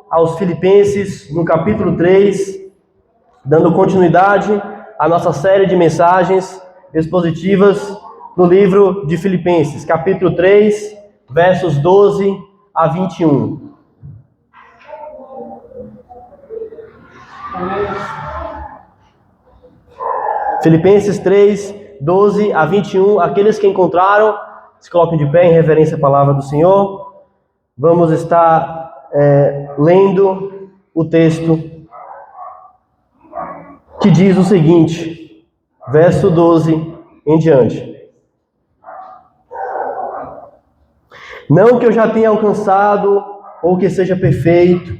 aos Filipenses, no capítulo 3, dando continuidade à nossa série de mensagens expositivas no livro de Filipenses, capítulo 3, versos 12 a 21. Filipenses 3, 12 a 21. Aqueles que encontraram, se coloquem de pé em reverência à palavra do Senhor. Vamos estar lendo o texto que diz o seguinte, verso 12 em diante. Não que eu já tenha alcançado ou que seja perfeito,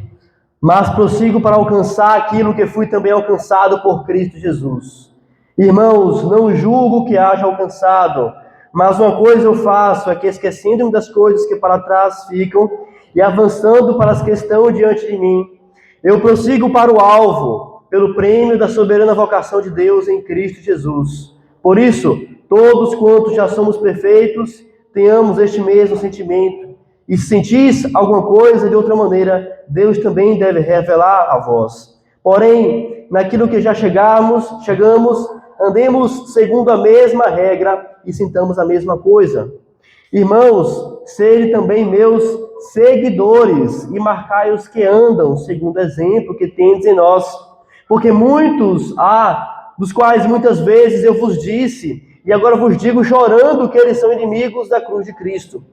mas prossigo para alcançar aquilo que fui também alcançado por Cristo Jesus. Irmãos, não julgo que haja alcançado, mas uma coisa eu faço, é que esquecendo-me das coisas que para trás ficam e avançando para as que estão diante de mim, eu prossigo para o alvo, pelo prêmio da soberana vocação de Deus em Cristo Jesus. Por isso, todos quantos já somos perfeitos, tenhamos este mesmo sentimento. E se sentis alguma coisa de outra maneira, Deus também deve revelar a vós. Porém, naquilo que já chegamos, andemos segundo a mesma regra e sintamos a mesma coisa. Irmãos, sede também meus seguidores e marcai os que andam segundo o exemplo que tendes em nós. Porque muitos há, dos quais muitas vezes eu vos disse, e agora vos digo chorando que eles são inimigos da cruz de Cristo,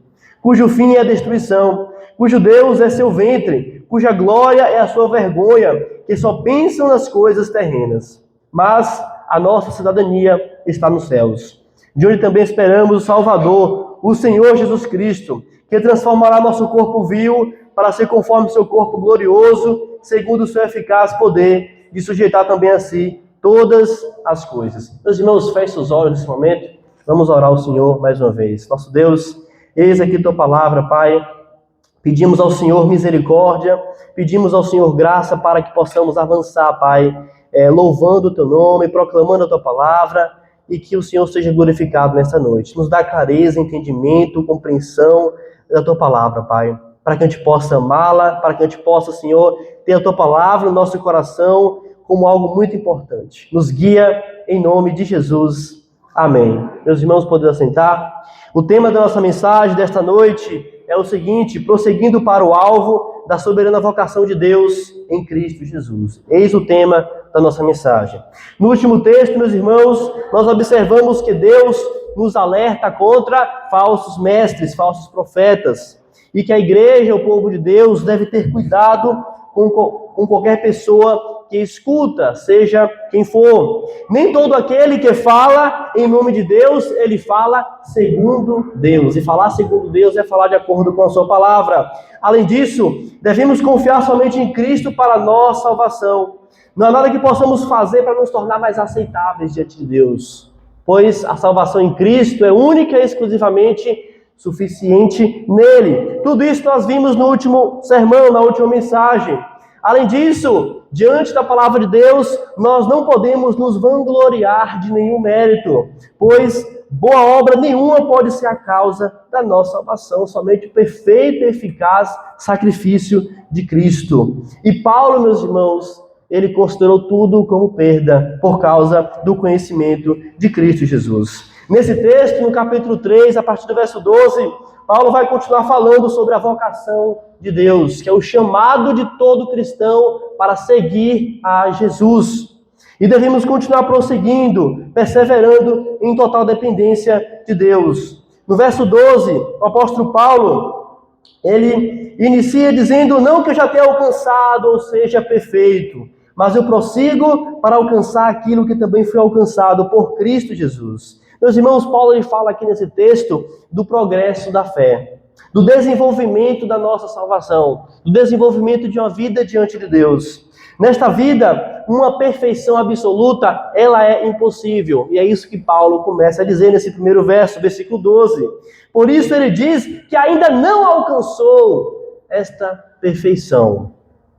cujo fim é a destruição, cujo Deus é seu ventre, cuja glória é a sua vergonha, que só pensam nas coisas terrenas. Mas a nossa cidadania está nos céus, de onde também esperamos o Salvador, o Senhor Jesus Cristo, que transformará nosso corpo vil para ser conforme seu corpo glorioso, segundo o seu eficaz poder, de sujeitar também a si todas as coisas. Meus irmãos, feche os olhos nesse momento. Vamos orar ao Senhor mais uma vez. Nosso Deus, eis aqui tua palavra, Pai. Pedimos ao Senhor misericórdia, pedimos ao Senhor graça para que possamos avançar, Pai, louvando o teu nome, proclamando a tua palavra, e que o Senhor seja glorificado nesta noite. Nos dá clareza, entendimento, compreensão da tua palavra, Pai, para que a gente possa amá-la, para que a gente possa, Senhor, ter a tua palavra no nosso coração como algo muito importante. Nos guia em nome de Jesus. Amém. Meus irmãos, podem assentar. O tema da nossa mensagem desta noite é o seguinte: prosseguindo para o alvo da soberana vocação de Deus em Cristo Jesus. Eis o tema da nossa mensagem. No último texto, meus irmãos, nós observamos que Deus nos alerta contra falsos mestres, falsos profetas, e que a igreja, o povo de Deus, deve ter cuidado com qualquer pessoa que escuta, seja quem for. Nem todo aquele que fala em nome de Deus, ele fala segundo Deus. E falar segundo Deus é falar de acordo com a sua palavra. Além disso, devemos confiar somente em Cristo para a nossa salvação. Não há nada que possamos fazer para nos tornar mais aceitáveis diante de Deus, pois a salvação em Cristo é única e exclusivamente suficiente nele. Tudo isso nós vimos no último sermão, na última mensagem. Além disso, diante da palavra de Deus, nós não podemos nos vangloriar de nenhum mérito, pois boa obra nenhuma pode ser a causa da nossa salvação, somente o perfeito e eficaz sacrifício de Cristo. E Paulo, meus irmãos, ele considerou tudo como perda por causa do conhecimento de Cristo Jesus. Nesse texto, no capítulo 3, a partir do verso 12, Paulo vai continuar falando sobre a vocação de Deus, que é o chamado de todo cristão para seguir a Jesus. E devemos continuar prosseguindo, perseverando em total dependência de Deus. No verso 12, o apóstolo Paulo, ele inicia dizendo: não que eu já tenha alcançado, ou seja, perfeito, mas eu prossigo para alcançar aquilo que também foi alcançado por Cristo Jesus. Meus irmãos, Paulo ele fala aqui nesse texto do progresso da fé, do desenvolvimento da nossa salvação, do desenvolvimento de uma vida diante de Deus. Nesta vida, uma perfeição absoluta, ela é impossível. E é isso que Paulo começa a dizer nesse primeiro verso, versículo 12. Por isso ele diz que ainda não alcançou esta perfeição.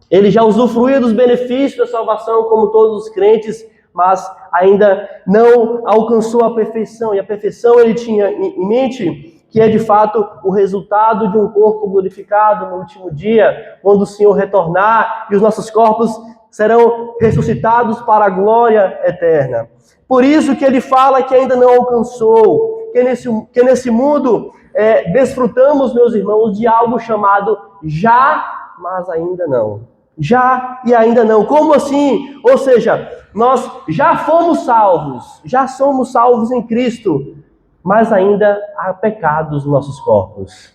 Ele já usufruía dos benefícios da salvação, como todos os crentes, mas ainda não alcançou a perfeição. E a perfeição ele tinha em mente que é de fato o resultado de um corpo glorificado no último dia, quando o Senhor retornar e os nossos corpos serão ressuscitados para a glória eterna. Por isso que ele fala que ainda não alcançou, que nesse mundo desfrutamos, meus irmãos, de algo chamado já, mas ainda não. Já e ainda não. Como assim? Ou seja, nós já fomos salvos, já somos salvos em Cristo, mas ainda há pecados nos nossos corpos.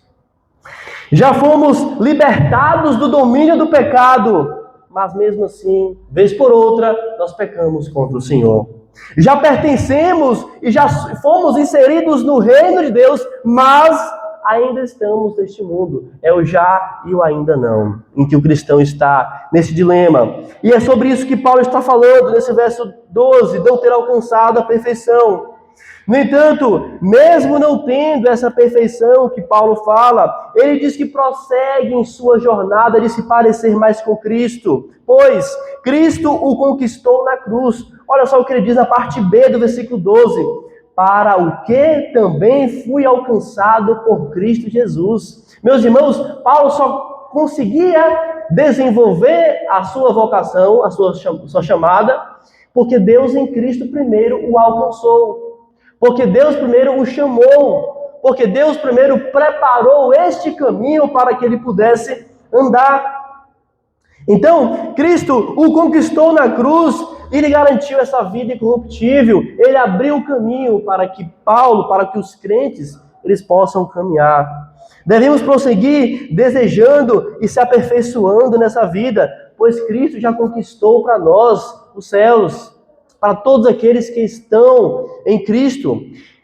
Já fomos libertados do domínio do pecado, mas mesmo assim, vez por outra, nós pecamos contra o Senhor. Já pertencemos e já fomos inseridos no reino de Deus, mas ainda estamos neste mundo. É o já e o ainda não, em que o cristão está nesse dilema. E é sobre isso que Paulo está falando nesse verso 12, não ter alcançado a perfeição. No entanto, mesmo não tendo essa perfeição que Paulo fala, ele diz que prossegue em sua jornada de se parecer mais com Cristo, pois Cristo o conquistou na cruz. Olha só o que ele diz na parte B do versículo 12. Para o que também fui alcançado por Cristo Jesus. Meus irmãos, Paulo só conseguia desenvolver a sua vocação, a sua chamada, porque Deus em Cristo primeiro o alcançou. Porque Deus primeiro o chamou. Porque Deus primeiro preparou este caminho para que ele pudesse andar. Então, Cristo o conquistou na cruz e lhe garantiu essa vida incorruptível. Ele abriu o caminho para que Paulo, para que os crentes, eles possam caminhar. Devemos prosseguir desejando e se aperfeiçoando nessa vida, pois Cristo já conquistou para nós os céus, para todos aqueles que estão em Cristo.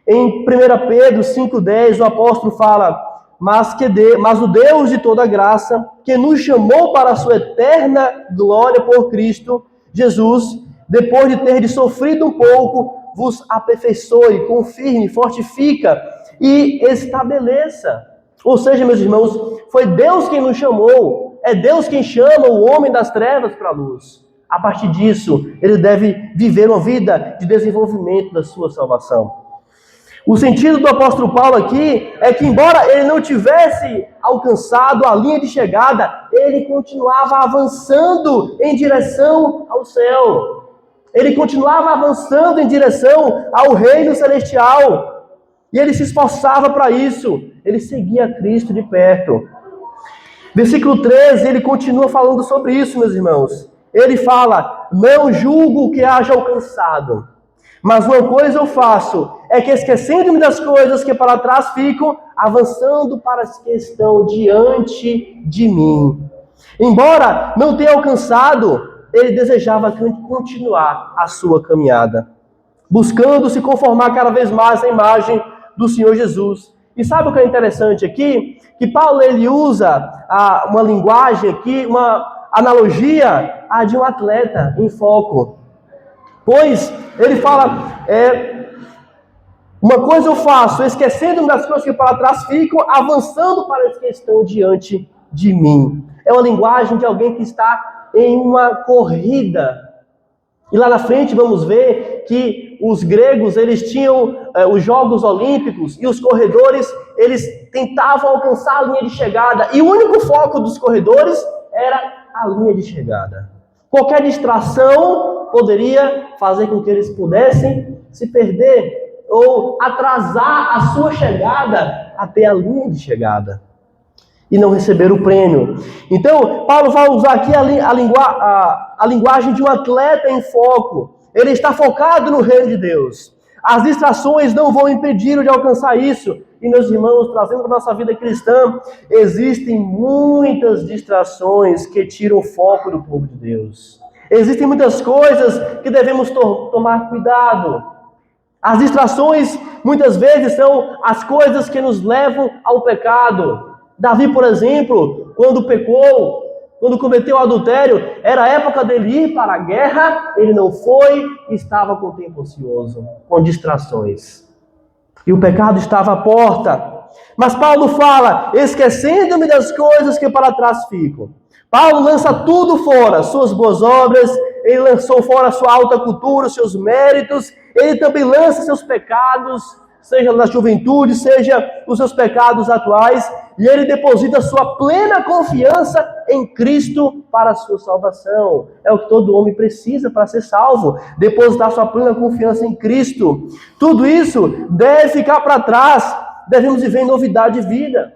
Em 1 Pedro 5,10, o apóstolo fala: mas o Deus de toda graça, que nos chamou para a sua eterna glória por Cristo Jesus, depois de ter sofrido um pouco, vos aperfeiçoe, confirme, fortifica e estabeleça. Ou seja, meus irmãos, foi Deus quem nos chamou, é Deus quem chama o homem das trevas para a luz. A partir disso, ele deve viver uma vida de desenvolvimento da sua salvação. O sentido do apóstolo Paulo aqui é que, embora ele não tivesse alcançado a linha de chegada, ele continuava avançando em direção ao céu. Ele continuava avançando em direção ao reino celestial. E ele se esforçava para isso. Ele seguia Cristo de perto. Versículo 13, ele continua falando sobre isso, meus irmãos. Ele fala: não julgo o que haja alcançado, mas uma coisa eu faço, é que esquecendo-me das coisas que para trás ficam, avançando para as que estão diante de mim. Embora não tenha alcançado, ele desejava continuar a sua caminhada, buscando se conformar cada vez mais à imagem do Senhor Jesus. E sabe o que é interessante aqui? Que Paulo ele usa uma linguagem aqui, uma analogia a de um atleta em foco. Pois ele fala, uma coisa eu faço, esquecendo-me das coisas que para trás ficam, avançando para as que estão diante de mim. É uma linguagem de alguém que está em uma corrida. E lá na frente vamos ver que os gregos, eles tinham os Jogos Olímpicos e os corredores, eles tentavam alcançar a linha de chegada. E o único foco dos corredores era a linha de chegada. Qualquer distração poderia fazer com que eles pudessem se perder ou atrasar a sua chegada até a linha de chegada e não receber o prêmio. Então, Paulo vai usar aqui a linguagem de um atleta em foco. Ele está focado no reino de Deus. As distrações não vão impedi-lo de alcançar isso. E, meus irmãos, trazendo para a nossa vida cristã, existem muitas distrações que tiram o foco do povo de Deus. Existem muitas coisas que devemos tomar cuidado. As distrações, muitas vezes, são as coisas que nos levam ao pecado. Davi, por exemplo, quando pecou, quando cometeu adultério, era a época dele ir para a guerra, ele não foi, estava com o tempo ocioso, com distrações. E o pecado estava à porta. Mas Paulo fala, esquecendo-me das coisas que para trás ficam. Paulo lança tudo fora, suas boas obras, ele lançou fora sua alta cultura, seus méritos, ele também lança seus pecados, seja na juventude, seja nos seus pecados atuais, e ele deposita sua plena confiança em Cristo para a sua salvação. É o que todo homem precisa para ser salvo, depositar sua plena confiança em Cristo. Tudo isso deve ficar para trás, devemos viver em novidade de vida.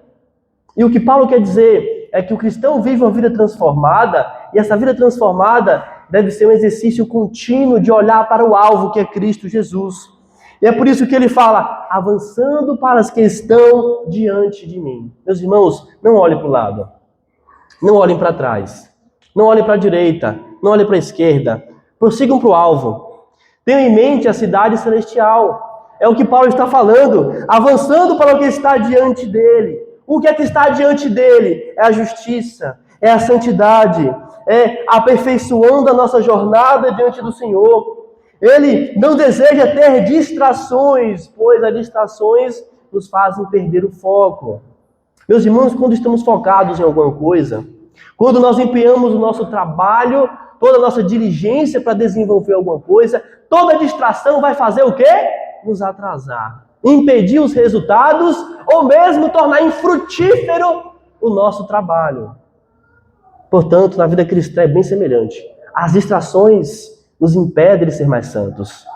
E o que Paulo quer dizer é que o cristão vive uma vida transformada, e essa vida transformada deve ser um exercício contínuo de olhar para o alvo, que é Cristo Jesus. E é por isso que ele fala, avançando para as que estão diante de mim. Meus irmãos, não olhem para o lado, não olhem para trás, não olhem para a direita, não olhem para a esquerda, prossigam para o alvo. Tenham em mente a cidade celestial. É o que Paulo está falando, avançando para o que está diante dele. O que é que está diante dele? É a justiça, é a santidade, é aperfeiçoando a nossa jornada diante do Senhor. Ele não deseja ter distrações, pois as distrações nos fazem perder o foco. Meus irmãos, quando estamos focados em alguma coisa, quando nós empenhamos o nosso trabalho, toda a nossa diligência para desenvolver alguma coisa, toda distração vai fazer o quê? Nos atrasar, impedir os resultados ou mesmo tornar infrutífero o nosso trabalho. Portanto, na vida cristã é bem semelhante. As distrações nos impedem de ser mais santos.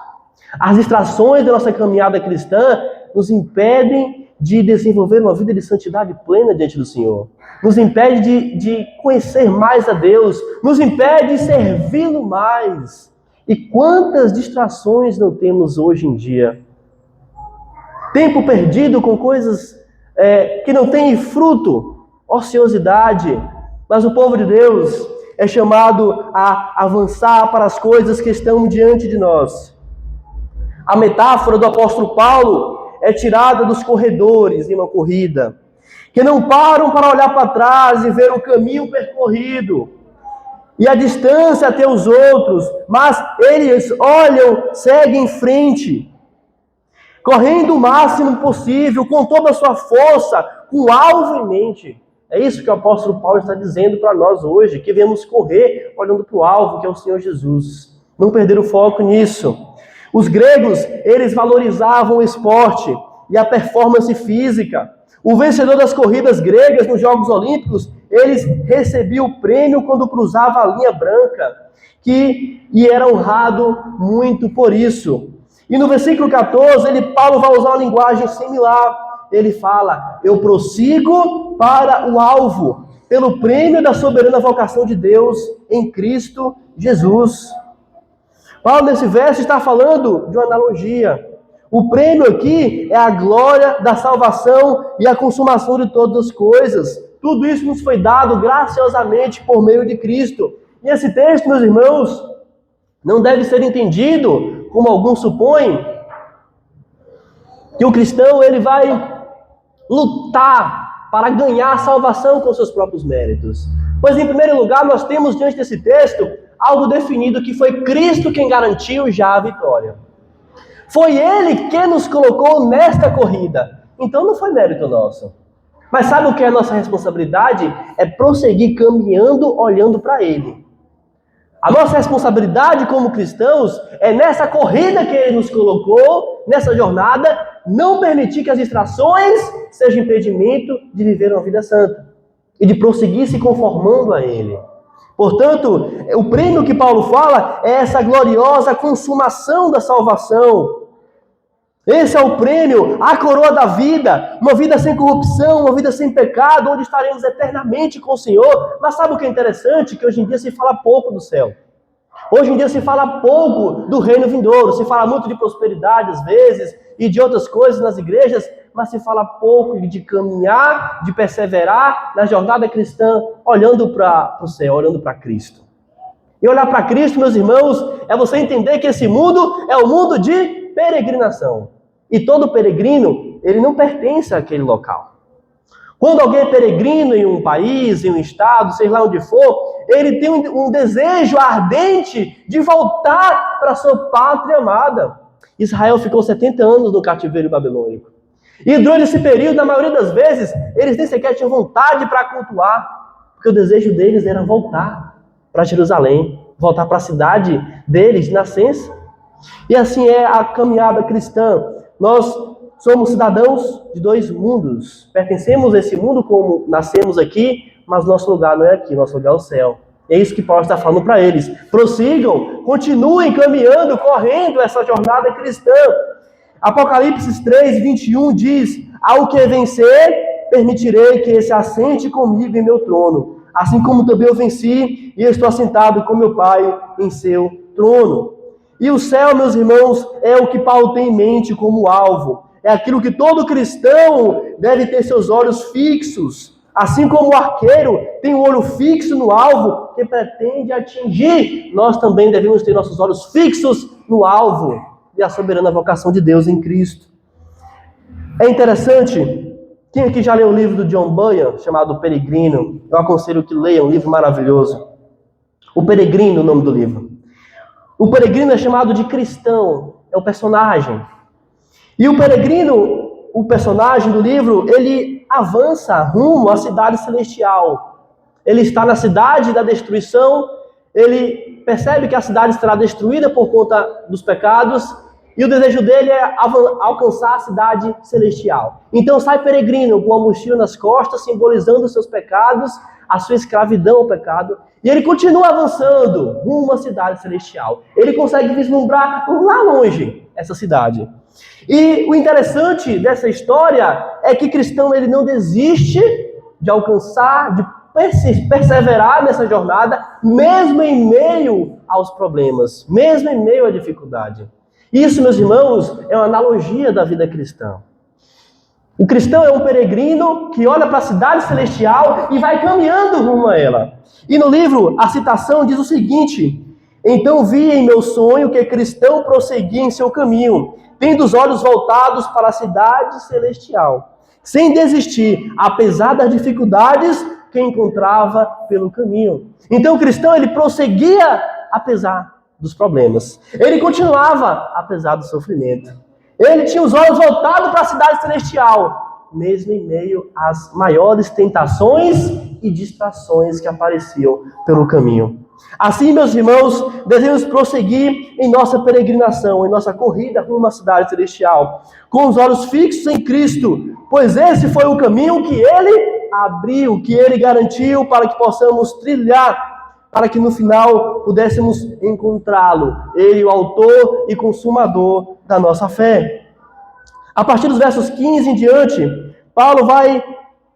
As distrações da nossa caminhada cristã nos impedem de desenvolver uma vida de santidade plena diante do Senhor. Nos impede de conhecer mais a Deus. Nos impede de servi-lo mais. E quantas distrações não temos hoje em dia? Tempo perdido com coisas que não têm fruto, ociosidade. Mas o povo de Deus é chamado a avançar para as coisas que estão diante de nós. A metáfora do apóstolo Paulo é tirada dos corredores em uma corrida, que não param para olhar para trás e ver o caminho percorrido e a distância até os outros, mas eles olham, seguem em frente, correndo o máximo possível, com toda a sua força, com o alvo em mente. É isso que o apóstolo Paulo está dizendo para nós hoje, que devemos correr olhando para o alvo, que é o Senhor Jesus. Não perder o foco nisso. Os gregos, eles valorizavam o esporte e a performance física. O vencedor das corridas gregas nos Jogos Olímpicos, eles recebiam o prêmio quando cruzava a linha branca, e era honrado muito por isso. E no versículo 14, Paulo vai usar uma linguagem similar. Ele fala, eu prossigo para o alvo, pelo prêmio da soberana vocação de Deus em Cristo Jesus. Paulo, nesse verso, está falando de uma analogia. O prêmio aqui é a glória da salvação e a consumação de todas as coisas. Tudo isso nos foi dado graciosamente por meio de Cristo. E esse texto, meus irmãos, não deve ser entendido, como alguns supõem, que o cristão ele vai lutar para ganhar a salvação com seus próprios méritos. Pois, em primeiro lugar, nós temos diante desse texto algo definido, que foi Cristo quem garantiu já a vitória. Foi Ele que nos colocou nesta corrida. Então não foi mérito nosso. Mas sabe o que é a nossa responsabilidade? É prosseguir caminhando, olhando para Ele. A nossa responsabilidade como cristãos é nessa corrida que Ele nos colocou, nessa jornada, não permitir que as distrações sejam impedimento de viver uma vida santa e de prosseguir se conformando a Ele. Portanto, o prêmio que Paulo fala é essa gloriosa consumação da salvação. Esse é o prêmio, a coroa da vida, uma vida sem corrupção, uma vida sem pecado, onde estaremos eternamente com o Senhor. Mas sabe o que é interessante? Que hoje em dia se fala pouco do céu. Hoje em dia se fala pouco do reino vindouro, se fala muito de prosperidade às vezes e de outras coisas nas igrejas, mas se fala pouco de caminhar, de perseverar na jornada cristã, olhando para o céu, olhando para Cristo. E olhar para Cristo, meus irmãos, é você entender que esse mundo é um mundo de peregrinação. E todo peregrino, ele não pertence àquele local. Quando alguém é peregrino em um país, em um estado, sei lá onde for, ele tem um desejo ardente de voltar para a sua pátria amada. Israel ficou 70 anos no cativeiro babilônico. E durante esse período, na maioria das vezes, eles nem sequer tinham vontade para cultuar, porque o desejo deles era voltar para Jerusalém, voltar para a cidade deles de nascença. E assim é a caminhada cristã. Nós somos cidadãos de dois mundos. Pertencemos a esse mundo como nascemos aqui, mas nosso lugar não é aqui, nosso lugar é o céu. É isso que Paulo está falando para eles. Prossigam, continuem caminhando, correndo essa jornada cristã. Apocalipse 3, 21 diz: ao que vencer, permitirei que esse assente comigo em meu trono, assim como também eu venci e estou assentado com meu Pai em seu trono. E o céu, meus irmãos, é o que Paulo tem em mente como alvo. É aquilo que todo cristão deve ter seus olhos fixos. Assim como o arqueiro tem um olho fixo no alvo que pretende atingir, nós também devemos ter nossos olhos fixos no alvo e a soberana vocação de Deus em Cristo. É interessante, quem aqui já leu o livro do John Bunyan, chamado O Peregrino? Eu aconselho que leia, um livro maravilhoso. O Peregrino, o nome do livro. O peregrino é chamado de cristão, é o personagem. E o peregrino, o personagem do livro, ele avança rumo à cidade celestial. Ele está na cidade da destruição, ele percebe que a cidade será destruída por conta dos pecados, e o desejo dele é alcançar a cidade celestial. Então sai peregrino com a mochila nas costas, simbolizando os seus pecados, a sua escravidão ao pecado, e ele continua avançando rumo à cidade celestial. Ele consegue vislumbrar lá longe essa cidade. E o interessante dessa história é que cristão ele não desiste de alcançar, de perseverar nessa jornada, mesmo em meio aos problemas, mesmo em meio à dificuldade. Isso, meus irmãos, é uma analogia da vida cristã. O cristão é um peregrino que olha para a cidade celestial e vai caminhando rumo a ela. E no livro, a citação diz o seguinte: então vi em meu sonho que cristão prosseguia em seu caminho, tendo os olhos voltados para a cidade celestial, sem desistir, apesar das dificuldades que encontrava pelo caminho. Então o cristão, ele prosseguia apesar dos problemas. Ele continuava apesar do sofrimento. Ele tinha os olhos voltados para a cidade celestial, mesmo em meio às maiores tentações e distrações que apareciam pelo caminho. Assim, meus irmãos, devemos prosseguir em nossa peregrinação, em nossa corrida rumo à cidade celestial, com os olhos fixos em Cristo, pois esse foi o caminho que Ele abriu, que Ele garantiu para que possamos trilhar, para que no final pudéssemos encontrá-lo, Ele, o autor e consumador da nossa fé. A partir dos versos 15 em diante, Paulo vai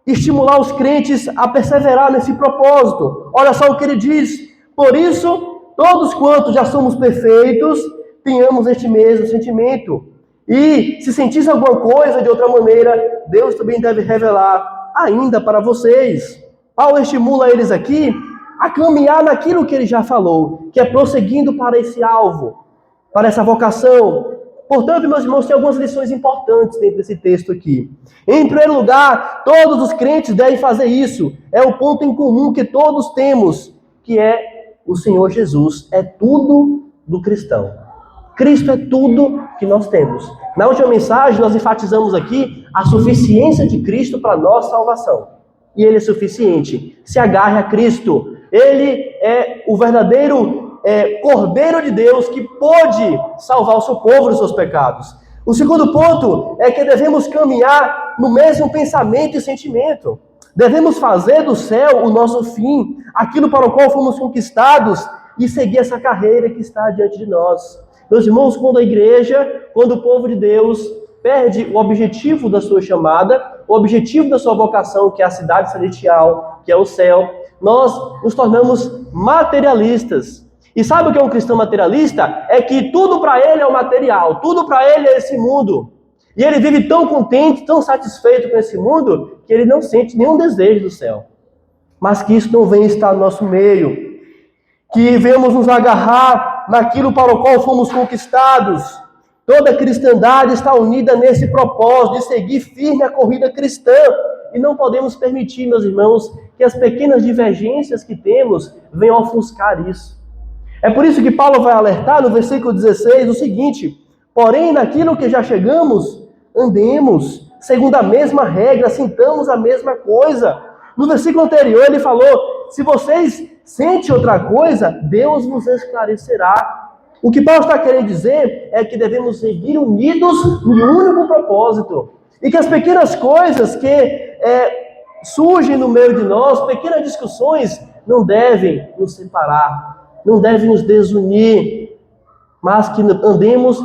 estimular os crentes a perseverar nesse propósito. Olha só o que ele diz: por isso, todos quantos já somos perfeitos, tenhamos este mesmo sentimento. E se sentisse alguma coisa de outra maneira, Deus também deve revelar ainda para vocês. Paulo estimula eles aqui a caminhar naquilo que ele já falou, que é prosseguindo para esse alvo, para essa vocação. Portanto, meus irmãos, tem algumas lições importantes dentro desse texto aqui. Em primeiro lugar, todos os crentes devem fazer isso. É o ponto em comum que todos temos, que é o Senhor Jesus. É tudo do cristão. Cristo é tudo que nós temos. Na última mensagem, nós enfatizamos aqui a suficiência de Cristo para a nossa salvação. E Ele é suficiente. Se agarre a Cristo. Ele é o verdadeiro Cordeiro de Deus que pode salvar o seu povo dos seus pecados. O segundo ponto é que devemos caminhar no mesmo pensamento e sentimento. Devemos fazer do céu o nosso fim, aquilo para o qual fomos conquistados, e seguir essa carreira que está diante de nós. Meus irmãos, quando a igreja, quando o povo de Deus perde o objetivo da sua chamada, o objetivo da sua vocação, que é a cidade celestial, que é o céu, nós nos tornamos materialistas. E sabe o que é um cristão materialista? É que tudo para ele é o material, tudo para ele é esse mundo. E ele vive tão contente, tão satisfeito com esse mundo, que ele não sente nenhum desejo do céu. Mas que isso não venha estar no nosso meio. Que venhamos nos agarrar naquilo para o qual fomos conquistados. Toda a cristandade está unida nesse propósito de seguir firme a corrida cristã. E não podemos permitir, meus irmãos, que as pequenas divergências que temos venham ofuscar isso. É por isso que Paulo vai alertar no versículo 16 o seguinte: porém, naquilo que já chegamos, andemos segundo a mesma regra, sintamos a mesma coisa. No versículo anterior ele falou: se vocês sentem outra coisa, Deus vos esclarecerá. O que Paulo está querendo dizer é que devemos seguir unidos em um único propósito. E que as pequenas coisas que surgem no meio de nós, pequenas discussões, não devem nos separar, não devem nos desunir, mas que andemos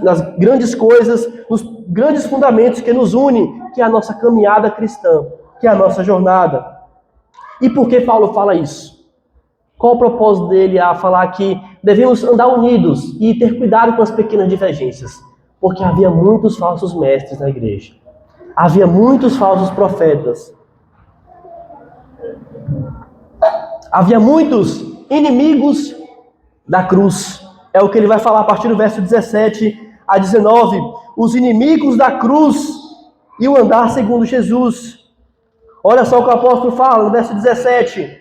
nas grandes coisas, nos grandes fundamentos que nos unem, que é a nossa caminhada cristã, que é a nossa jornada. E por que Paulo fala isso? Qual o propósito dele a falar que devemos andar unidos e ter cuidado com as pequenas divergências? Porque havia muitos falsos mestres na igreja. Havia muitos falsos profetas. Havia muitos inimigos da cruz. É o que ele vai falar a partir do verso 17 a 19. Os inimigos da cruz e o andar segundo Jesus. Olha só o que o apóstolo fala no verso 17.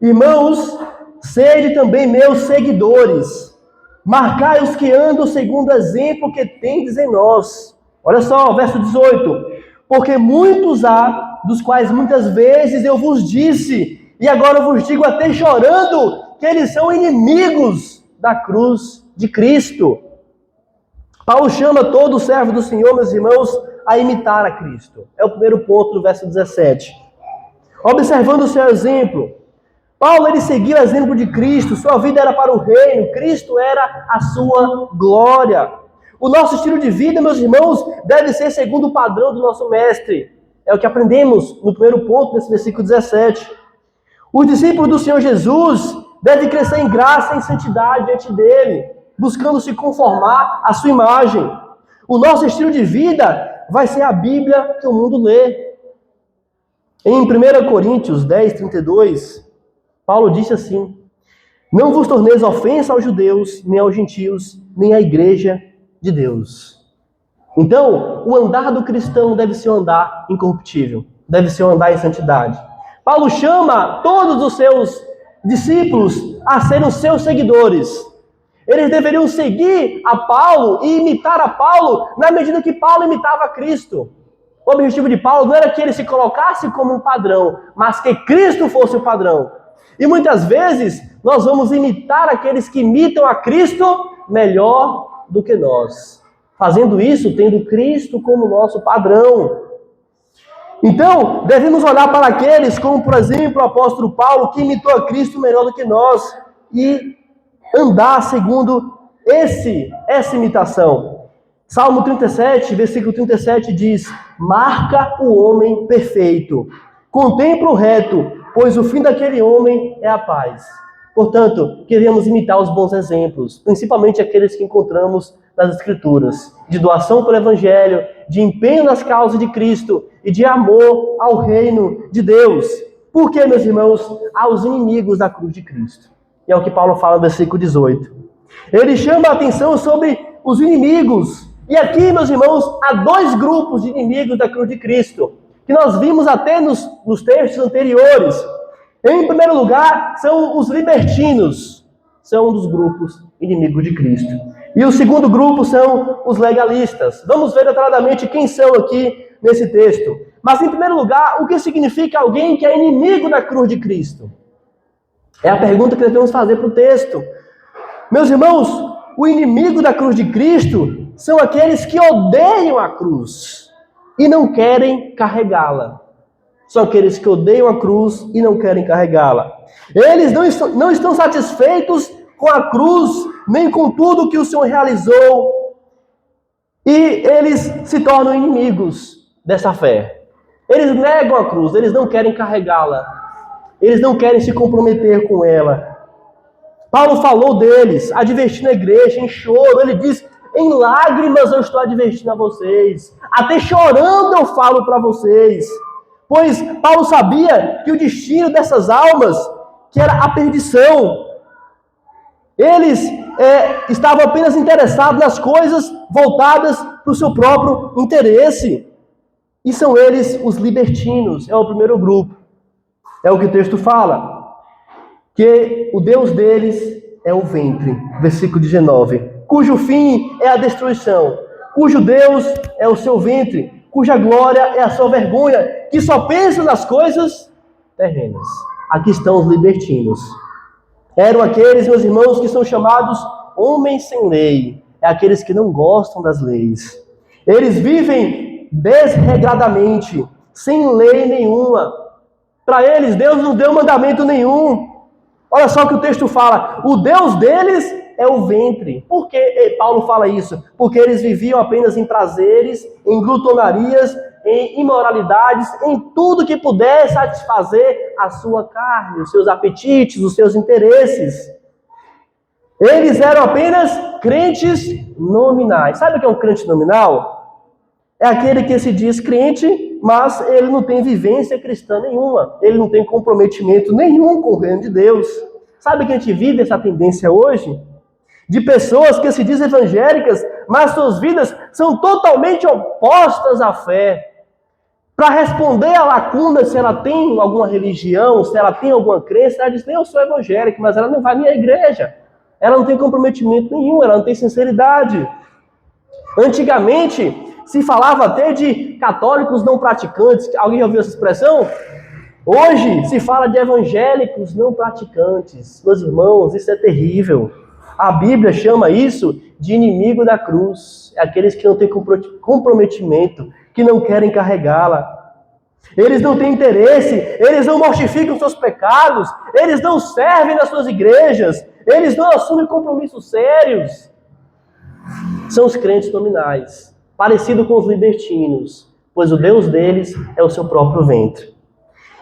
Irmãos, sede também meus seguidores. Marcai os que andam segundo o exemplo que tendes em nós. Olha só, verso 18. Porque muitos há, dos quais muitas vezes eu vos disse, e agora eu vos digo até chorando, que eles são inimigos da cruz de Cristo. Paulo chama todo servo do Senhor, meus irmãos, a imitar a Cristo. É o primeiro ponto do verso 17. Observando o seu exemplo, Paulo ele seguia o exemplo de Cristo, sua vida era para o reino, Cristo era a sua glória. O nosso estilo de vida, meus irmãos, deve ser segundo o padrão do nosso mestre. É o que aprendemos no primeiro ponto desse versículo 17. Os discípulos do Senhor Jesus devem crescer em graça e em santidade diante dele, buscando se conformar à sua imagem. O nosso estilo de vida vai ser a Bíblia que o mundo lê. Em 1 Coríntios 10, 32, Paulo disse assim: não vos torneis ofensa aos judeus, nem aos gentios, nem à igreja de Deus. Então, o andar do cristão deve ser um andar incorruptível, deve ser um andar em santidade. Paulo chama todos os seus discípulos a serem os seus seguidores. Eles deveriam seguir a Paulo e imitar a Paulo na medida que Paulo imitava a Cristo. O objetivo de Paulo não era que ele se colocasse como um padrão, mas que Cristo fosse o padrão. E muitas vezes nós vamos imitar aqueles que imitam a Cristo melhor do que nós. Fazendo isso, tendo Cristo como nosso padrão. Então, devemos olhar para aqueles como, por exemplo, o apóstolo Paulo, que imitou a Cristo melhor do que nós, e andar segundo essa imitação. Salmo 37, versículo 37 diz: marca o homem perfeito, contempla o reto, pois o fim daquele homem é a paz. Portanto, queremos imitar os bons exemplos, principalmente aqueles que encontramos nas Escrituras, de doação pelo Evangelho, de empenho nas causas de Cristo e de amor ao reino de Deus. Por que, meus irmãos? Aos inimigos da cruz de Cristo. E é o que Paulo fala no versículo 18. Ele chama a atenção sobre os inimigos. E aqui, meus irmãos, há dois grupos de inimigos da cruz de Cristo, que nós vimos até nos textos anteriores. Em primeiro lugar, são os libertinos, são um dos grupos inimigos de Cristo. E o segundo grupo são os legalistas. Vamos ver detalhadamente quem são aqui nesse texto. Mas, em primeiro lugar, o que significa alguém que é inimigo da cruz de Cristo? É a pergunta que devemos fazer para o texto. Meus irmãos, o inimigo da cruz de Cristo são aqueles que odeiam a cruz e não querem carregá-la. São aqueles que odeiam a cruz e não querem carregá-la. Eles não estão satisfeitos com a cruz, nem com tudo que o Senhor realizou. E eles se tornam inimigos dessa fé. Eles negam a cruz, eles não querem carregá-la. Eles não querem se comprometer com ela. Paulo falou deles, advertindo a igreja em choro. Ele diz: em lágrimas eu estou advertindo a vocês. Até chorando eu falo para vocês. Pois Paulo sabia que o destino dessas almas, que era a perdição, eles estavam apenas interessados nas coisas voltadas para o seu próprio interesse. E são eles os libertinos, é o primeiro grupo. É o que o texto fala. Que o Deus deles é o ventre, versículo 19. Cujo fim é a destruição, cujo Deus é o seu ventre, cuja glória é a sua vergonha, que só pensa nas coisas terrenas. Aqui estão os libertinos. Eram aqueles, meus irmãos, que são chamados homens sem lei, é aqueles que não gostam das leis. Eles vivem desregradamente, sem lei nenhuma. Para eles, Deus não deu mandamento nenhum. Olha só o que o texto fala. O Deus deles é o ventre. Por que Paulo fala isso? Porque eles viviam apenas em prazeres, em glutonarias, em imoralidades, em tudo que pudesse satisfazer a sua carne, os seus apetites, os seus interesses. Eles eram apenas crentes nominais. Sabe o que é um crente nominal? É aquele que se diz crente, mas ele não tem vivência cristã nenhuma. Ele não tem comprometimento nenhum com o reino de Deus. Sabe que a gente vive essa tendência hoje? De pessoas que se dizem evangélicas, mas suas vidas são totalmente opostas à fé. Para responder à lacuna se ela tem alguma religião, se ela tem alguma crença, ela diz, eu sou evangélica, mas ela não vai nem à igreja. Ela não tem comprometimento nenhum, ela não tem sinceridade. Antigamente, se falava até de católicos não praticantes. Alguém já ouviu essa expressão? Hoje se fala de evangélicos não praticantes. Meus irmãos, isso é terrível. A Bíblia chama isso de inimigo da cruz. É aqueles que não têm comprometimento, que não querem carregá-la. Eles não têm interesse, eles não mortificam seus pecados, eles não servem nas suas igrejas, eles não assumem compromissos sérios. São os crentes nominais, parecido com os libertinos, pois o Deus deles é o seu próprio ventre.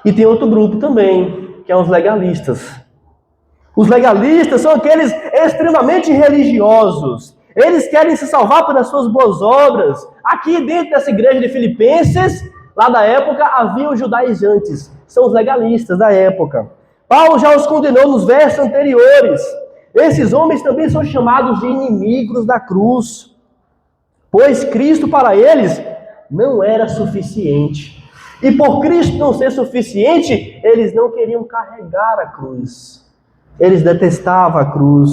E tem outro grupo também, que é os legalistas. Os legalistas são aqueles extremamente religiosos. Eles querem se salvar pelas suas boas obras. Aqui dentro dessa igreja de Filipenses, lá da época, havia os judaizantes. São os legalistas da época. Paulo já os condenou nos versos anteriores. Esses homens também são chamados de inimigos da cruz, pois Cristo para eles não era suficiente. E por Cristo não ser suficiente, eles não queriam carregar a cruz. Eles detestavam a cruz.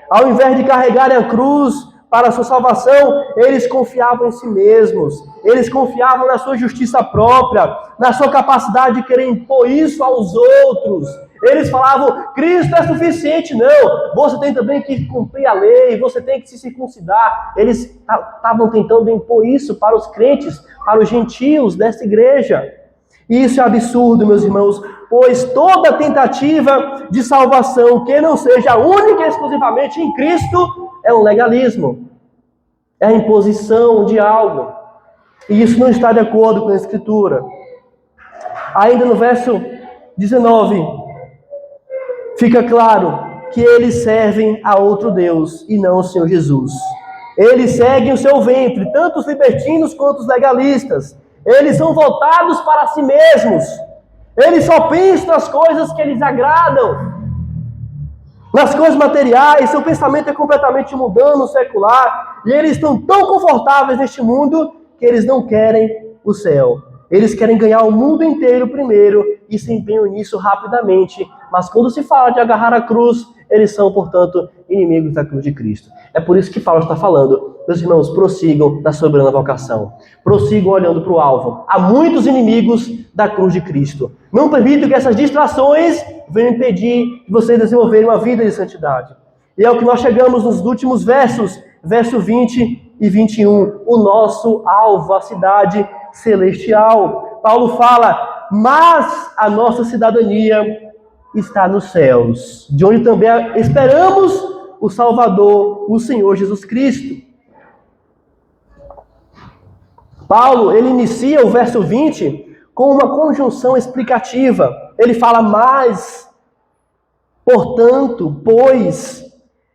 Ao invés de carregarem a cruz para a sua salvação, eles confiavam em si mesmos. Eles confiavam na sua justiça própria, na sua capacidade de querer impor isso aos outros. Eles falavam, Cristo é suficiente. Não, você tem também que cumprir a lei, você tem que se circuncidar. Eles estavam tentando impor isso para os crentes, para os gentios dessa igreja. E isso é absurdo, meus irmãos, pois toda tentativa de salvação que não seja única e exclusivamente em Cristo é um legalismo. É a imposição de algo. E isso não está de acordo com a Escritura. Ainda no verso 19, fica claro que eles servem a outro Deus e não o Senhor Jesus. Eles seguem o seu ventre, tanto os libertinos quanto os legalistas. Eles são voltados para si mesmos. Eles só pensam nas coisas que lhes agradam, nas coisas materiais. Seu pensamento é completamente mundano, secular. E eles estão tão confortáveis neste mundo que eles não querem o céu. Eles querem ganhar o mundo inteiro primeiro e se empenham nisso rapidamente. Mas quando se fala de agarrar a cruz, eles são, portanto, inimigos da cruz de Cristo. É por isso que Paulo está falando, meus irmãos, prossigam na soberana vocação. Prossigam olhando para o alvo. Há muitos inimigos da cruz de Cristo. Não permitam que essas distrações venham impedir de vocês desenvolverem uma vida de santidade. E é o que nós chegamos nos últimos versos, verso 20 e 21. O nosso alvo, a cidade celestial. Paulo fala, mas a nossa cidadania está nos céus, de onde também esperamos o Salvador, o Senhor Jesus Cristo. Paulo, ele inicia o verso 20 com uma conjunção explicativa. Ele fala, mas, portanto, pois.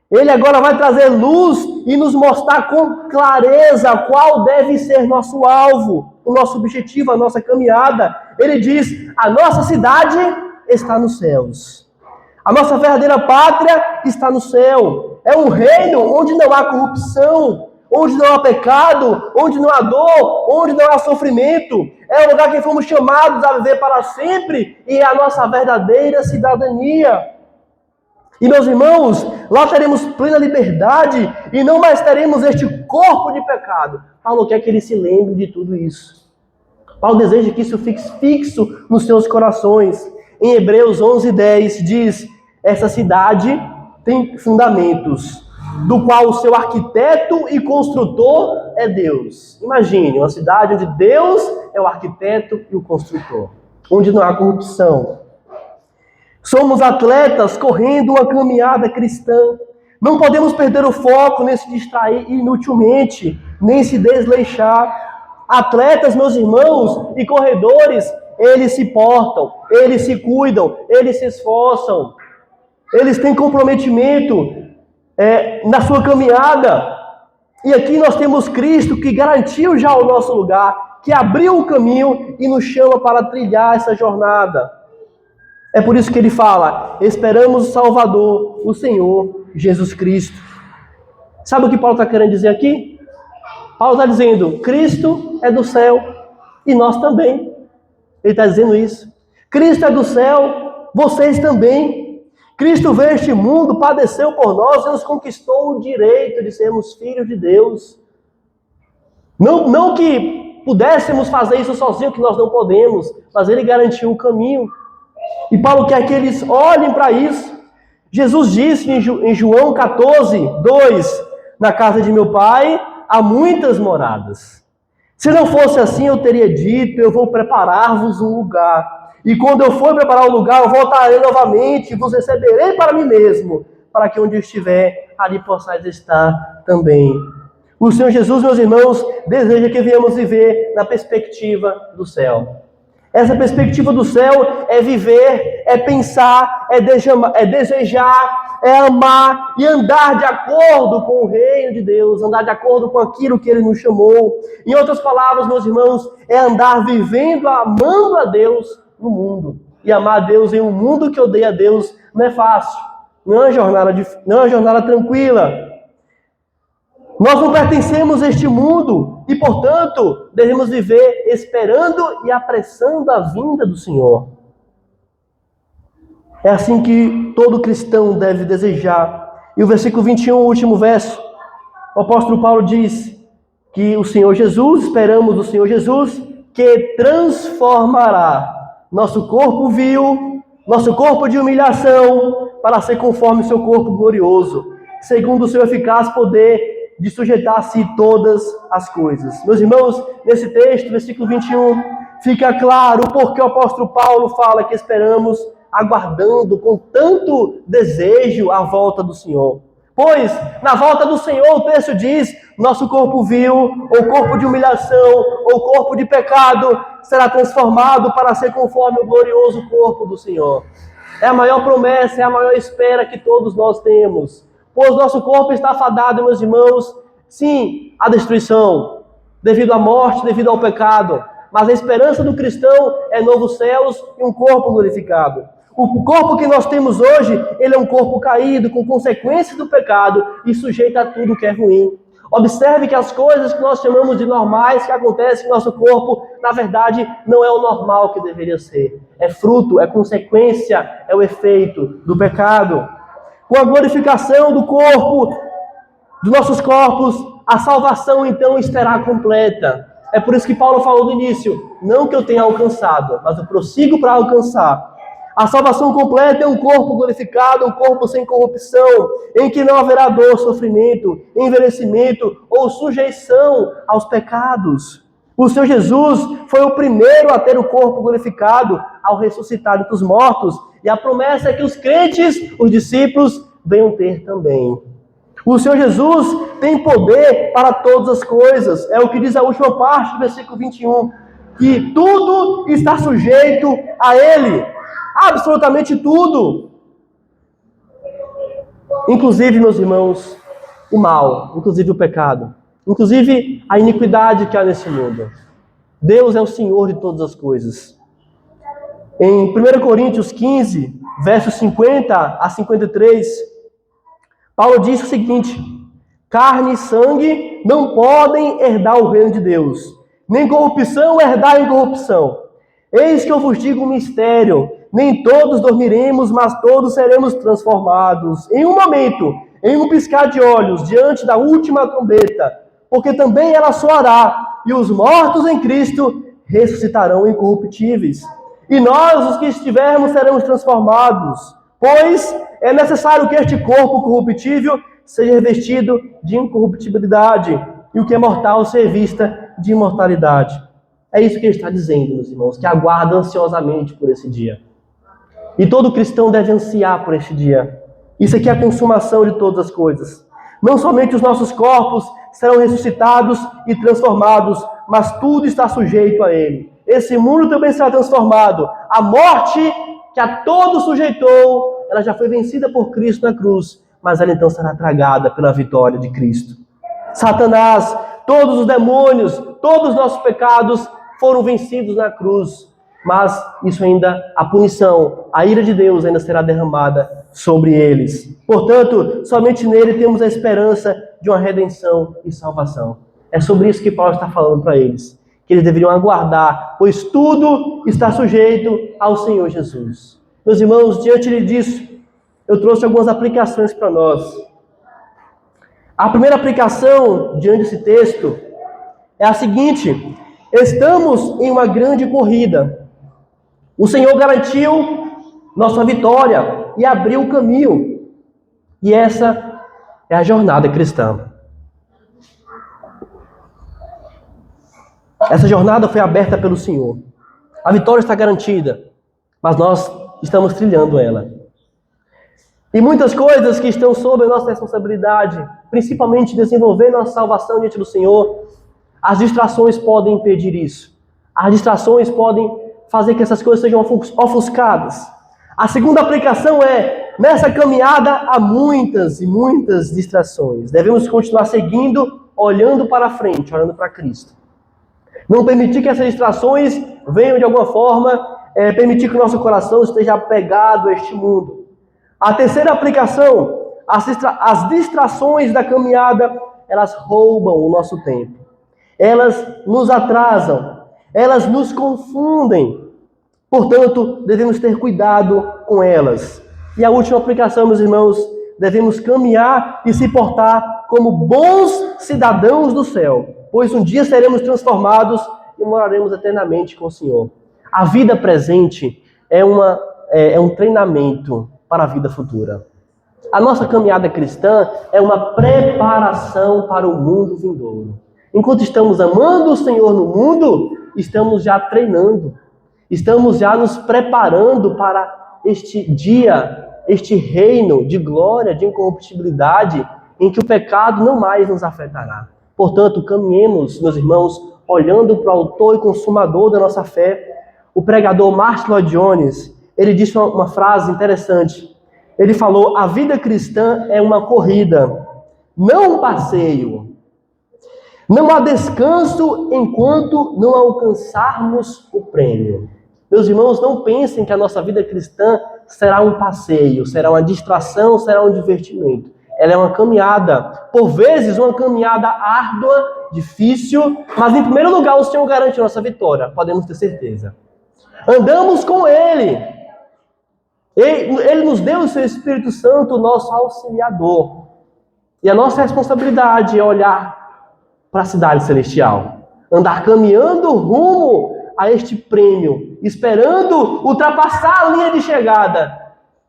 Ele agora vai trazer luz e nos mostrar com clareza qual deve ser nosso alvo, o nosso objetivo, a nossa caminhada. Ele diz, a nossa cidade está nos céus. A nossa verdadeira pátria está no céu. É um reino onde não há corrupção, onde não há pecado, onde não há dor, onde não há sofrimento. É o lugar que fomos chamados a viver para sempre e é a nossa verdadeira cidadania. E, meus irmãos, lá teremos plena liberdade e não mais teremos este corpo de pecado. Paulo quer que ele se lembre de tudo isso. Paulo deseja que isso fique fixo nos seus corações. Em Hebreus 11:10 diz, essa cidade tem fundamentos, do qual o seu arquiteto e construtor é Deus. Imagine uma cidade onde Deus é o arquiteto e o construtor, onde não há corrupção. Somos atletas correndo uma caminhada cristã. Não podemos perder o foco, nem se distrair inutilmente, nem se desleixar. Atletas, meus irmãos, e corredores, eles se portam, eles se cuidam, eles se esforçam. Eles têm comprometimento na sua caminhada. E aqui nós temos Cristo que garantiu já o nosso lugar, que abriu o caminho e nos chama para trilhar essa jornada. É por isso que ele fala: esperamos o Salvador, o Senhor Jesus Cristo. Sabe o que Paulo está querendo dizer aqui? Paulo está dizendo: Cristo é do céu e nós também. Ele está dizendo isso. Cristo é do céu, vocês também. Cristo veio a este mundo, padeceu por nós e nos conquistou o direito de sermos filhos de Deus. Não que pudéssemos fazer isso sozinhos, que nós não podemos, mas Ele garantiu o caminho. E Paulo quer que eles olhem para isso. Jesus disse em João 14:2, na casa de meu Pai há muitas moradas. Se não fosse assim, eu teria dito: eu vou preparar-vos um lugar. E quando eu for preparar o lugar, eu voltarei novamente e vos receberei para mim mesmo, para que onde eu estiver, ali possais estar também. O Senhor Jesus, meus irmãos, deseja que venhamos viver na perspectiva do céu. Essa perspectiva do céu é viver, é pensar, é desejar, é amar e andar de acordo com o reino de Deus, andar de acordo com aquilo que Ele nos chamou. Em outras palavras, meus irmãos, é andar vivendo, amando a Deus no mundo. E amar a Deus em um mundo que odeia a Deus não é fácil, não é uma jornada tranquila. Nós não pertencemos a este mundo e, portanto, devemos viver esperando e apressando a vinda do Senhor. É assim que todo cristão deve desejar. E o versículo 21, o último verso, o apóstolo Paulo diz que o Senhor Jesus, esperamos do Senhor Jesus, que transformará nosso corpo vil, nosso corpo de humilhação, para ser conforme o seu corpo glorioso, segundo o seu eficaz poder de sujeitar a si todas as coisas. Meus irmãos, nesse texto, versículo 21, fica claro porque o apóstolo Paulo fala que esperamos, aguardando com tanto desejo a volta do Senhor. Pois, na volta do Senhor, o texto diz, nosso corpo vil, ou corpo de humilhação, ou corpo de pecado, será transformado para ser conforme o glorioso corpo do Senhor. É a maior promessa, é a maior espera que todos nós temos. Pois nosso corpo está fadado, meus irmãos, sim, à destruição, devido à morte, devido ao pecado. Mas a esperança do cristão é novos céus e um corpo glorificado. O corpo que nós temos hoje, ele é um corpo caído, com consequências do pecado e sujeito a tudo que é ruim. Observe que as coisas que nós chamamos de normais, que acontecem no nosso corpo, na verdade, não é o normal que deveria ser. É fruto, é consequência, é o efeito do pecado. Com a glorificação do corpo, dos nossos corpos, a salvação então estará completa. É por isso que Paulo falou no início, não que eu tenha alcançado, mas eu prossigo para alcançar. A salvação completa é um corpo glorificado, um corpo sem corrupção, em que não haverá dor, sofrimento, envelhecimento ou sujeição aos pecados. O Senhor Jesus foi o primeiro a ter o corpo glorificado ao ressuscitar dos mortos, e a promessa é que os crentes, os discípulos, venham ter também. O Senhor Jesus tem poder para todas as coisas. É o que diz a última parte do versículo 21, que tudo está sujeito a Ele. Absolutamente tudo. Inclusive, meus irmãos, o mal, inclusive o pecado, inclusive a iniquidade que há nesse mundo. Deus é o Senhor de todas as coisas. Em 1 Coríntios 15, versos 50 a 53, Paulo diz o seguinte: carne e sangue não podem herdar o reino de Deus, nem corrupção herdar incorrupção. Eis que eu vos digo um mistério: nem todos dormiremos, mas todos seremos transformados. Em um momento, em um piscar de olhos, diante da última trombeta, porque também ela soará, e os mortos em Cristo ressuscitarão incorruptíveis. E nós, os que estivermos, seremos transformados, Pois é necessário que este corpo corruptível seja revestido de incorruptibilidade, e o que é mortal seja vista de imortalidade. É isso que ele está dizendo, meus irmãos, que aguarda ansiosamente por esse dia. E todo cristão deve ansiar por este dia. Isso aqui é a consumação de todas as coisas. Não somente os nossos corpos serão ressuscitados e transformados, mas tudo está sujeito a ele. Esse mundo também será transformado. A morte que a todos sujeitou, ela já foi vencida por Cristo na cruz, mas ela então será tragada pela vitória de Cristo. Satanás, todos os demônios, todos os nossos pecados foram vencidos na cruz, mas isso ainda, a punição, a ira de Deus ainda será derramada sobre eles. Portanto, somente nele temos a esperança de uma redenção e salvação. É sobre isso que Paulo está falando para eles, que eles deveriam aguardar, pois tudo está sujeito ao Senhor Jesus. Meus irmãos, diante disso, eu trouxe algumas aplicações para nós. A primeira aplicação, diante desse texto, é a seguinte: estamos em uma grande corrida. O Senhor garantiu nossa vitória e abriu o caminho. E essa é a jornada cristã. Essa jornada foi aberta pelo Senhor. A vitória está garantida, mas nós estamos trilhando ela. E muitas coisas que estão sob a nossa responsabilidade, principalmente desenvolver nossa salvação diante do Senhor, as distrações podem impedir isso. As distrações podem fazer que essas coisas sejam ofuscadas. A segunda aplicação é, nessa caminhada há muitas e muitas distrações. Devemos continuar seguindo, olhando para frente, olhando para Cristo. Não permitir que essas distrações venham de alguma forma, permitir que o nosso coração esteja apegado a este mundo. A terceira aplicação, as distrações da caminhada, elas roubam o nosso tempo. Elas nos atrasam, elas nos confundem. Portanto, devemos ter cuidado com elas. E a última aplicação, meus irmãos, devemos caminhar e se portar como bons cidadãos do céu, pois um dia seremos transformados e moraremos eternamente com o Senhor. A vida presente é um treinamento para a vida futura. A nossa caminhada cristã é uma preparação para o mundo vindouro. Enquanto estamos amando o Senhor no mundo, estamos já treinando, estamos já nos preparando para este dia, este reino de glória, de incorruptibilidade, em que o pecado não mais nos afetará. Portanto, caminhemos, meus irmãos, olhando para o autor e consumador da nossa fé. O pregador Martyn Lloyd-Jones, ele disse uma frase interessante. Ele falou: a vida cristã é uma corrida, não um passeio. Não há descanso enquanto não alcançarmos o prêmio. Meus irmãos, não pensem que a nossa vida cristã será um passeio, será uma distração, será um divertimento. Ela é uma caminhada, por vezes uma caminhada árdua, difícil, mas em primeiro lugar o Senhor garante a nossa vitória, podemos ter certeza. Andamos com Ele. Ele nos deu o seu Espírito Santo, nosso auxiliador. E a nossa responsabilidade é olhar para a cidade celestial. Andar caminhando rumo a este prêmio, esperando ultrapassar a linha de chegada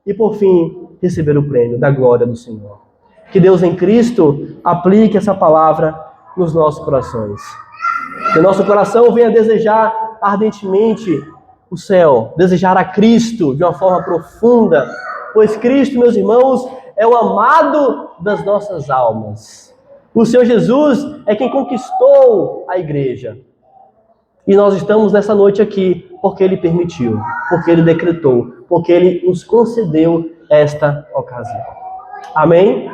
e, por fim, receber o prêmio da glória do Senhor. Que Deus em Cristo aplique essa palavra nos nossos corações. Que o nosso coração venha desejar ardentemente o céu, desejar a Cristo de uma forma profunda, pois Cristo, meus irmãos, é o amado das nossas almas. O Senhor Jesus é quem conquistou a igreja. E nós estamos nessa noite aqui porque Ele permitiu, porque Ele decretou, porque Ele nos concedeu esta ocasião. Amém?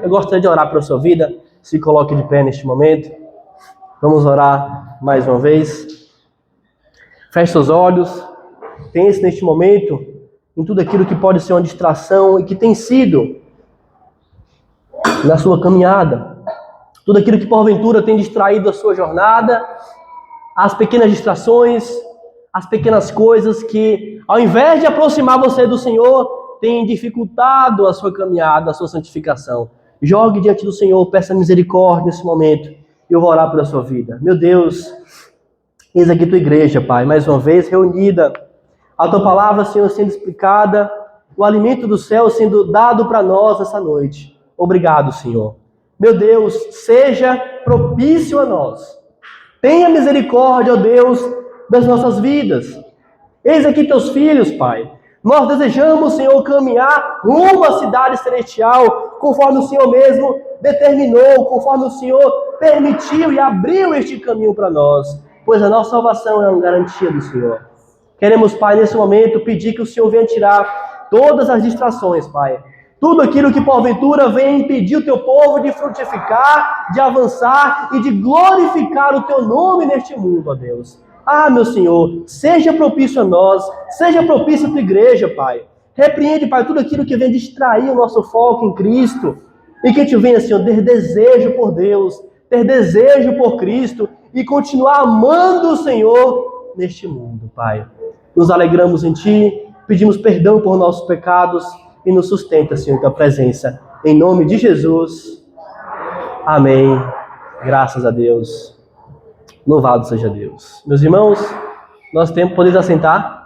Eu gostaria de orar pela sua vida. Se coloque de pé neste momento. Vamos orar mais uma vez. Feche seus olhos. Pense neste momento em tudo aquilo que pode ser uma distração e que tem sido na sua caminhada. Tudo aquilo que porventura tem distraído a sua jornada. As pequenas distrações, as pequenas coisas que, ao invés de aproximar você do Senhor, têm dificultado a sua caminhada, a sua santificação. Jogue diante do Senhor, peça misericórdia nesse momento. E eu vou orar pela sua vida. Meu Deus, eis aqui tua igreja, Pai, mais uma vez reunida. A tua palavra, Senhor, sendo explicada. o alimento do céu sendo dado para nós essa noite. Obrigado, Senhor. Meu Deus, seja propício a nós. Tenha misericórdia, ó Deus, das nossas vidas. Eis aqui teus filhos, Pai. Nós desejamos, Senhor, caminhar rumo à cidade celestial, conforme o Senhor mesmo determinou, conforme o Senhor permitiu e abriu este caminho para nós, pois a nossa salvação é uma garantia do Senhor. Queremos, Pai, nesse momento, pedir que o Senhor venha tirar todas as distrações, Pai. Tudo aquilo que porventura venha impedir o teu povo de frutificar, de avançar e de glorificar o teu nome neste mundo, ó Deus. Ah, meu Senhor, seja propício a nós, seja propício a tua igreja, Pai. Repreende, Pai, tudo aquilo que vem distrair o nosso foco em Cristo. E que a gente venha, Senhor, ter desejo por Deus, ter desejo por Cristo e continuar amando o Senhor neste mundo, Pai. Nos alegramos em Ti, pedimos perdão por nossos pecados e nos sustenta, Senhor, em Tua presença. Em nome de Jesus. Amém. Graças a Deus. Louvado seja Deus. Meus irmãos, nós podemos assentar.